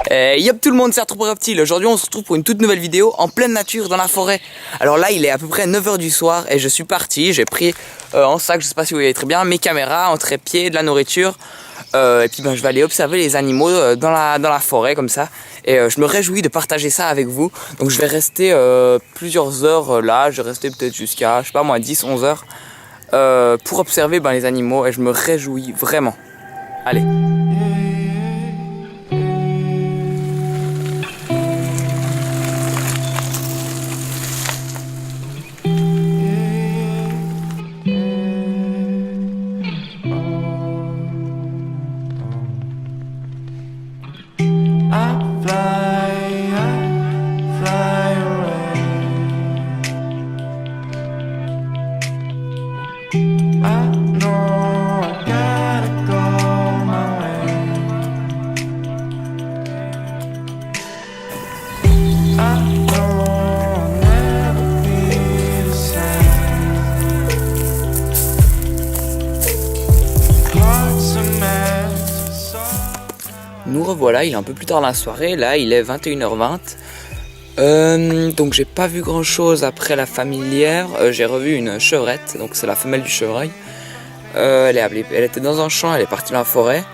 Yop tout le monde, c'est Reptile. Aujourd'hui on se retrouve pour une toute nouvelle vidéo en pleine nature dans la forêt. Alors là il est à peu près 9 h du soir et je suis parti. J'ai pris en sac, je sais pas si vous voyez très bien, mes caméras, en trépied, de la nourriture. Et puis je vais aller observer les animaux dans la forêt comme ça. Et je me réjouis de partager ça avec vous. Donc je vais rester plusieurs heures là. Je vais rester peut-être jusqu'à, je sais pas moi, 10-11 heures pour observer les animaux. Et je me réjouis vraiment. Allez. Nous revoilà, il est un peu plus tard dans la soirée, là il est 21 h 20. Donc j'ai pas vu grand chose après la familière. J'ai revu une chevrette, donc c'est la femelle du chevreuil. Elle était dans un champ, elle est partie dans la forêt.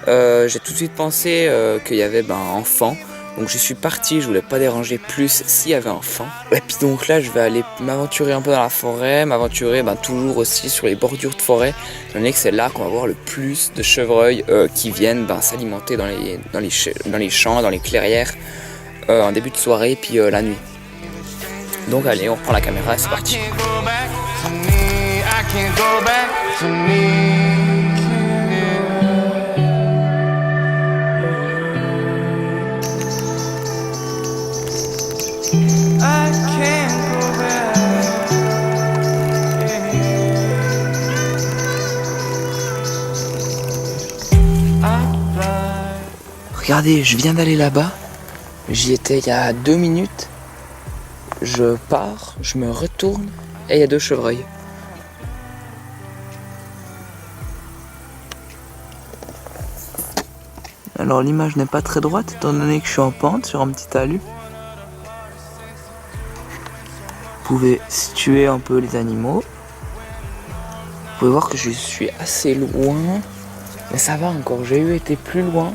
J'ai tout de suite pensé qu'il y avait enfant. Donc je suis parti, je voulais pas déranger plus s'il y avait enfant. Et puis donc là je vais aller m'aventurer un peu dans la forêt, m'aventurer toujours aussi sur les bordures de forêt. J'en ai que c'est là qu'on va voir le plus de chevreuils qui viennent s'alimenter dans les champs, dans les clairières en début de soirée et puis la nuit. Donc allez, on reprend la caméra et c'est parti. Regardez, je viens d'aller là-bas, j'y étais il y a 2 minutes, je pars, je me retourne et il y a 2 chevreuils. Alors l'image n'est pas très droite étant donné que je suis en pente sur un petit talus. Vous pouvez situer un peu les animaux. Vous pouvez voir que je suis assez loin, mais ça va encore, j'ai été plus loin.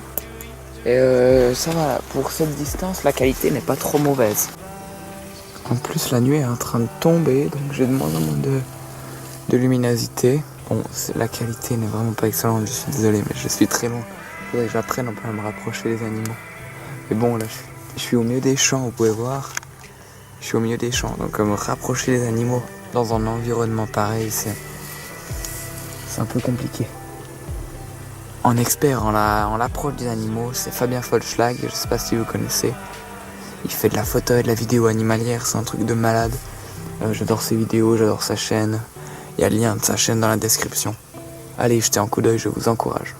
Et ça va, pour cette distance, la qualité n'est pas trop mauvaise. En plus, la nuit est en train de tomber, donc j'ai de moins en moins de luminosité. Bon, la qualité n'est vraiment pas excellente, je suis désolé, mais je suis très loin. Il faudrait que j'apprenne un peu à me rapprocher des animaux. Mais bon, là, je suis au milieu des champs, vous pouvez voir. Je suis au milieu des champs, donc me rapprocher des animaux dans un environnement pareil, c'est un peu compliqué. En expert en l'approche des animaux, c'est Fabien Folschlag, je sais pas si vous connaissez. Il fait de la photo et de la vidéo animalière, c'est un truc de malade. J'adore ses vidéos, j'adore sa chaîne. Il y a le lien de sa chaîne dans la description. Allez, jetez un coup d'œil, je vous encourage.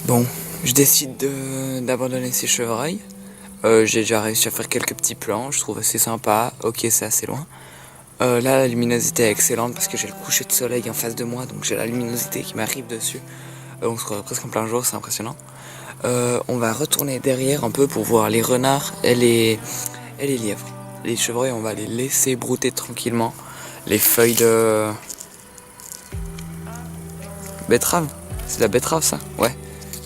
Bon, je décide d'abandonner ces chevreuils. J'ai déjà réussi à faire quelques petits plans, je trouve assez sympa. Ok, c'est assez loin. Là, la luminosité est excellente parce que j'ai le coucher de soleil en face de moi, donc j'ai la luminosité qui m'arrive dessus. On se croirait presque en plein jour, c'est impressionnant. On va retourner derrière un peu pour voir les renards et les lièvres. Les chevreuils, on va les laisser brouter tranquillement. Les feuilles de betterave, c'est de la betterave ça? Ouais,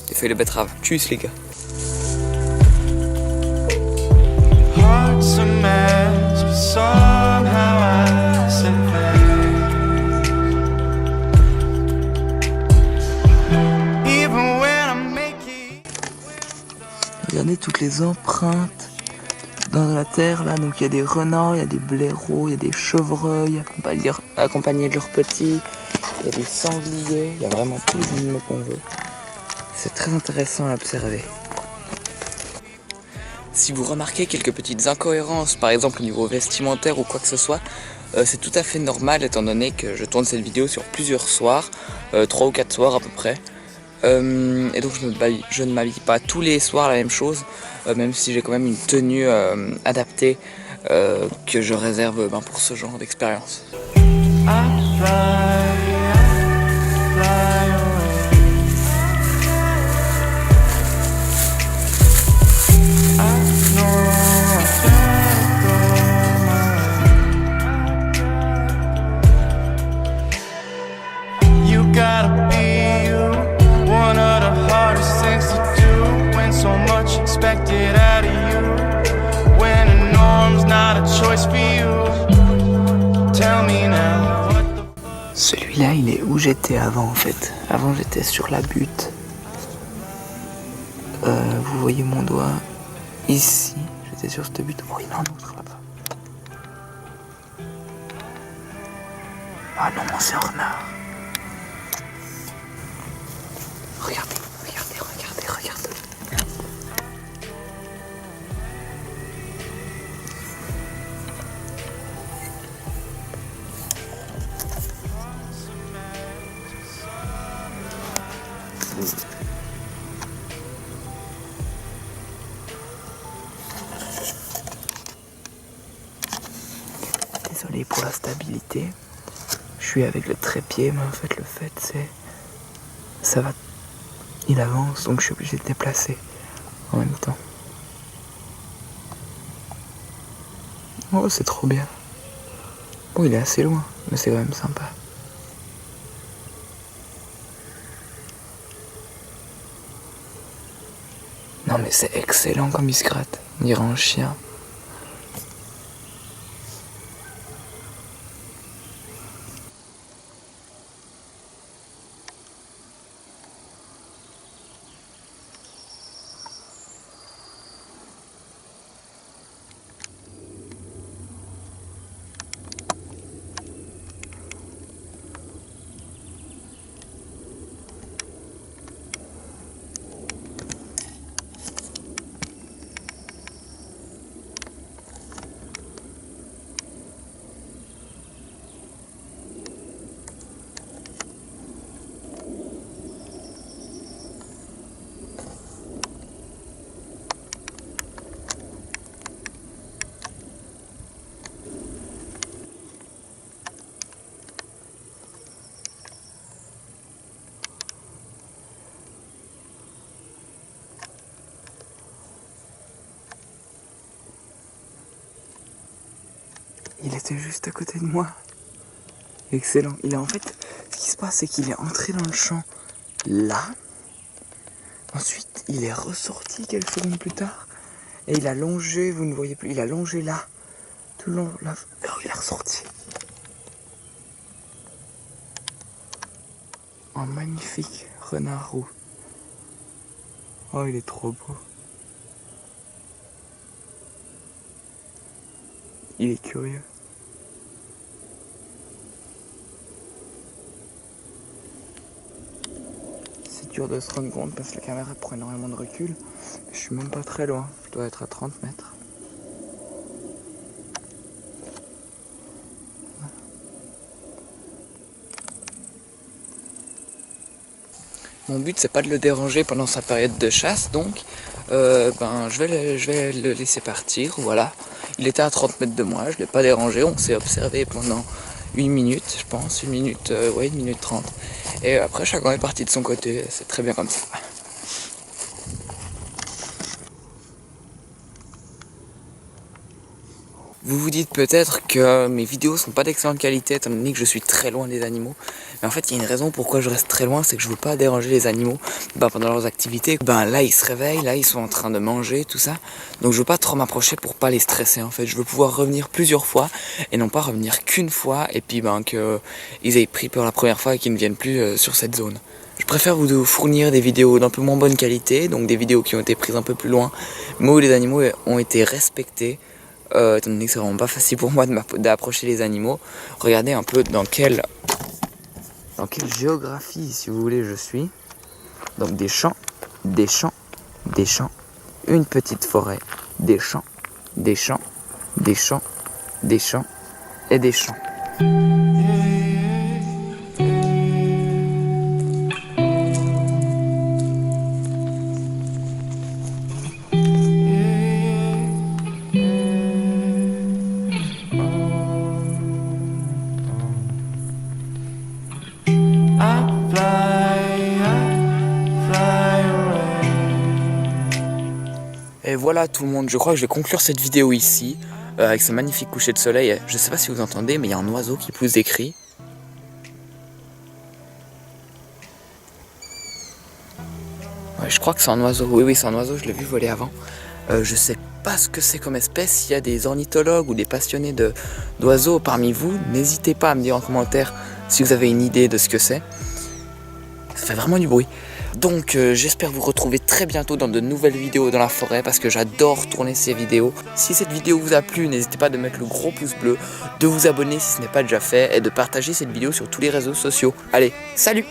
les feuilles de betterave. Tchuss les gars. Regardez toutes les empreintes dans la terre là, donc il y a des renards, il y a des blaireaux, il y a des chevreuils accompagnés de leurs petits, il y a des sangliers, il y a vraiment tous les animaux qu'on veut. C'est très intéressant à observer. Si vous remarquez quelques petites incohérences, par exemple au niveau vestimentaire ou quoi que ce soit, c'est tout à fait normal étant donné que je tourne cette vidéo sur plusieurs soirs, 3 ou 4 soirs à peu près. Et donc je ne m'habille pas tous les soirs la même chose, même si j'ai quand même une tenue adaptée que je réserve pour ce genre d'expérience. expected out of you when the norm's not a choice for you. Tell me now what the... Celui-là, il est où j'étais avant en fait. Avant, j'étais sur la butte. Vous voyez mon doigt ici. J'étais sur cette butte. Oh, il y en a un autre là-bas. Ah non, c'est un renard. Regardez, regardez, regardez, regardez. Désolé pour la stabilité. Je suis avec le trépied, mais en fait le fait c'est... Ça va... Il avance, donc je suis obligé de déplacer en même temps. Oh, c'est trop bien. Bon, il est assez loin, mais c'est quand même sympa. Non mais c'est excellent comme il se gratte. On dirait un chien. Il était juste à côté de moi. Excellent. Il est en fait... Ce qui se passe, c'est qu'il est entré dans le champ là. Ensuite, il est ressorti quelques secondes plus tard. Et il a longé, vous ne voyez plus, il a longé là. Tout le long, là. Oh, il est ressorti. Un magnifique renard roux. Oh, il est trop beau. Il est curieux. C'est dur de se rendre compte parce que la caméra prend énormément de recul. Je suis même pas très loin, je dois être à 30 mètres. Mon but c'est pas de le déranger pendant sa période de chasse, donc je vais le laisser partir, voilà. Il était à 30 mètres de moi, je l'ai pas dérangé, on s'est observé pendant 1 minute, je pense, 1 minute, 1 minute 30. Et après chacun est parti de son côté, c'est très bien comme ça. Vous vous dites peut-être que mes vidéos sont pas d'excellente qualité étant donné que je suis très loin des animaux. Mais en fait, il y a une raison pourquoi je reste très loin, c'est que je veux pas déranger les animaux pendant leurs activités. Là, ils se réveillent, là, ils sont en train de manger, tout ça. Donc je veux pas trop m'approcher pour pas les stresser en fait. Je veux pouvoir revenir plusieurs fois et non pas revenir qu'une fois et puis qu'ils aient pris peur la première fois et qu'ils ne viennent plus sur cette zone. Je préfère vous fournir des vidéos d'un peu moins bonne qualité, donc des vidéos qui ont été prises un peu plus loin, mais où les animaux ont été respectés. Étant donné que c'est vraiment pas facile pour moi d'approcher les animaux, regardez un peu dans quelle géographie, si vous voulez, je suis. Donc des champs, des champs, des champs, une petite forêt, des champs, des champs, des champs, des champs et des champs. Et voilà tout le monde, je crois que je vais conclure cette vidéo ici, avec ce magnifique coucher de soleil. Je sais pas si vous entendez, mais il y a un oiseau qui pousse des cris. Ouais, je crois que c'est un oiseau, oui c'est un oiseau, je l'ai vu voler avant. Je sais pas ce que c'est comme espèce. S'il y a des ornithologues ou des passionnés d'oiseaux parmi vous, n'hésitez pas à me dire en commentaire si vous avez une idée de ce que c'est. Ça fait vraiment du bruit. Donc j'espère vous retrouver très bientôt dans de nouvelles vidéos dans la forêt parce que j'adore tourner ces vidéos. Si cette vidéo vous a plu, n'hésitez pas de mettre le gros pouce bleu, de vous abonner si ce n'est pas déjà fait et de partager cette vidéo sur tous les réseaux sociaux. Allez, salut!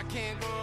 Can't go